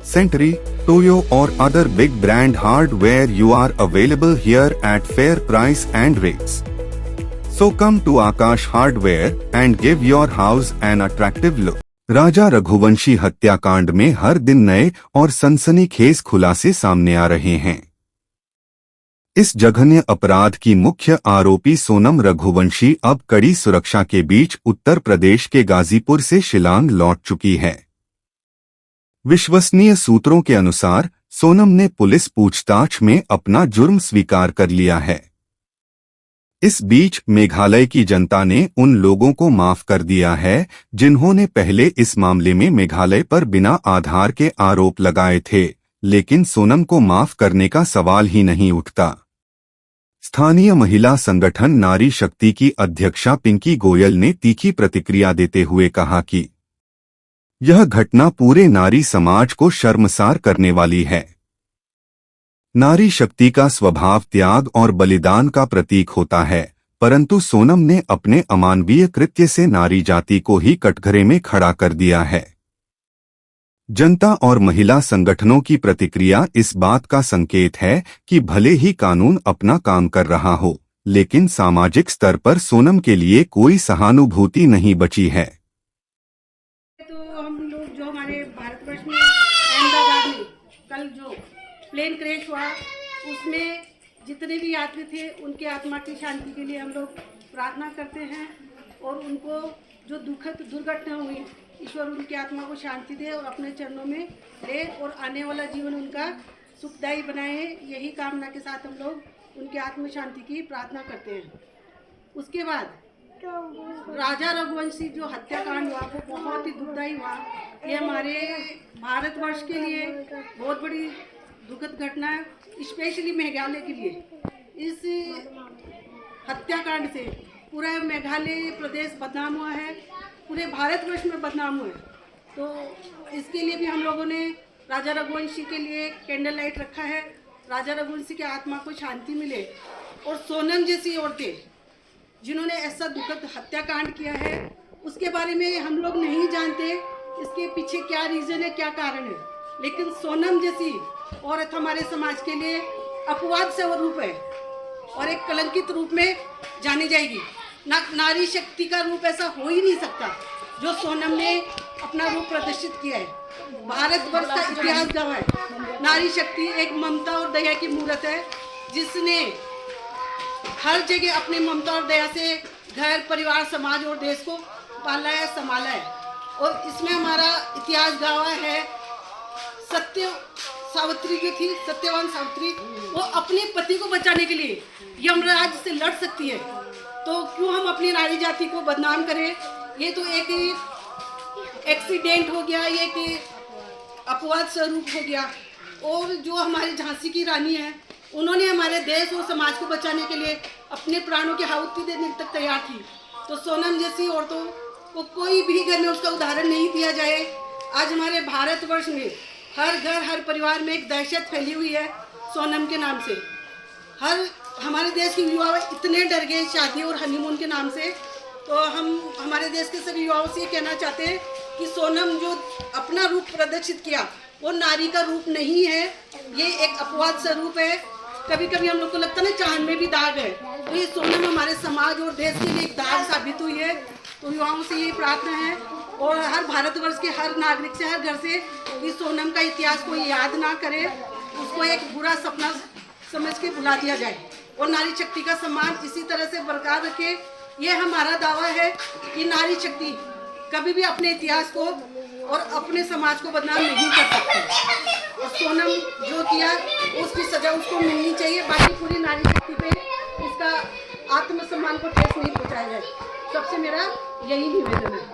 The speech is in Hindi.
Sentry, Toyo or other big brand hardware you are available here at fair price and rates. So come to Akash Hardware and give your house an attractive look. राजा रघुवंशी हत्याकांड में हर दिन नए और सनसनीखेज खुलासे सामने आ रहे हैं। इस जघन्य अपराध की मुख्य आरोपी सोनम रघुवंशी अब कड़ी सुरक्षा के बीच उत्तर प्रदेश के गाजीपुर से शिलांग लौट चुकी है। विश्वसनीय सूत्रों के अनुसार सोनम ने पुलिस पूछताछ में अपना जुर्म स्वीकार कर लिया है। इस बीच मेघालय की जनता ने उन लोगों को माफ कर दिया है जिन्होंने पहले इस मामले में मेघालय पर बिना आधार के आरोप लगाए थे, लेकिन सोनम को माफ करने का सवाल ही नहीं उठता। स्थानीय महिला संगठन नारी शक्ति की अध्यक्षा पिंकी गोयल ने तीखी प्रतिक्रिया देते हुए कहा कि यह घटना पूरे नारी समाज को शर्मसार करने वाली है। नारी शक्ति का स्वभाव त्याग और बलिदान का प्रतीक होता है, परंतु सोनम ने अपने अमानवीय कृत्य से नारी जाति को ही कटघरे में खड़ा कर दिया है। जनता और महिला संगठनों की प्रतिक्रिया इस बात का संकेत है कि भले ही कानून अपना काम कर रहा हो, लेकिन सामाजिक स्तर पर सोनम के लिए कोई सहानुभूति नहीं बची है। तो हम लोग जो हमारे भारतवर्ष में अहमदाबाद में कल जो प्लेन क्रैश हुआ, उसमें जितने भी यात्री थे उनके आत्मा की शांति के लिए हम लोग प्रार्थना करते हैं और उनको जो दुखद दुर्घटना हुई, ईश्वर उनकी आत्मा को शांति दे और अपने चरणों में ले और आने वाला जीवन उनका सुखदायी बनाए। यही कामना के साथ हम लोग उनके आत्म शांति की प्रार्थना करते हैं। उसके बाद राजा रघुवंशी जो हत्याकांड हुआ वो बहुत ही दुखदायी हुआ। ये हमारे भारतवर्ष के लिए बहुत बड़ी दुखद घटना है, स्पेशली मेघालय के लिए। इस हत्याकांड से पूरा मेघालय प्रदेश बदनाम हुआ है, पूरे भारतवर्ष में बदनाम हुआ है। तो इसके लिए भी हम लोगों ने राजा रघुवंशी के लिए कैंडल लाइट रखा है। राजा रघुवंशी की आत्मा को शांति मिले और सोनम जैसी औरतें जिन्होंने ऐसा दुखद हत्याकांड किया है उसके बारे में हम लोग नहीं जानते, इसके पीछे क्या रीज़न है, क्या कारण है, लेकिन सोनम जैसी औरत हमारे समाज के लिए अपवाद से वो रूप है और एक कलंकित रूप में जानी जाएगी। नारी शक्ति का रूप ऐसा हो ही नहीं सकता जो सोनम ने अपना रूप प्रदर्शित किया है। भारतवर्ष का इतिहास गवाह है। नारी शक्ति एक ममता और दया की मूर्त है जिसने हर जगह अपनी ममता और दया से घर, परिवार, समाज और देश को पाला है, संभाला है। और इसमें हमारा इतिहास गवाह है। सत्य सावित्री जो थी, सत्यवान सावित्री, वो अपने पति को बचाने के लिए यमराज से लड़ सकती है, तो क्यों हम अपनी नारी जाति को बदनाम करें। ये तो एक एक्सीडेंट हो गया, ये एक अपवाद स्वरूप हो गया। और जो हमारी झांसी की रानी है, उन्होंने हमारे देश और समाज को बचाने के लिए अपने प्राणों की आहुति देने तक तैयार थी। तो सोनम जैसी औरतों को कोई भी घर में उसका उदाहरण नहीं दिया जाए। आज हमारे भारतवर्ष में हर घर, हर परिवार में एक दहशत फैली हुई है सोनम के नाम से। हमारे देश के युवा इतने डर गए शादी और हनीमून के नाम से। तो हम हमारे देश के सभी युवाओं से कहना चाहते हैं कि सोनम जो अपना रूप प्रदर्शित किया वो नारी का रूप नहीं है, ये एक अपवाद स्वरूप है। कभी कभी हम लोग को लगता है ना चांद में भी दाग है, तो ये सोनम हमारे समाज और देश के लिए एक दाग साबित हुई है। तो युवाओं से ये प्रार्थना है और हर भारतवर्ष के हर नागरिक से, हर घर से कि सोनम का इतिहास को याद ना करे, उसको एक बुरा सपना समझ के भुला दिया जाए और नारी शक्ति का सम्मान इसी तरह से बरकरार रखे। ये हमारा दावा है कि नारी शक्ति कभी भी अपने इतिहास को और अपने समाज को बदनाम नहीं कर सकती। और सोनम जो किया उसकी सजा उसको मिलनी चाहिए। बाकी पूरी नारी शक्ति पे इसका आत्मसम्मान को ठेस नहीं पहुंचाया जाए। सबसे मेरा यही निवेदन है।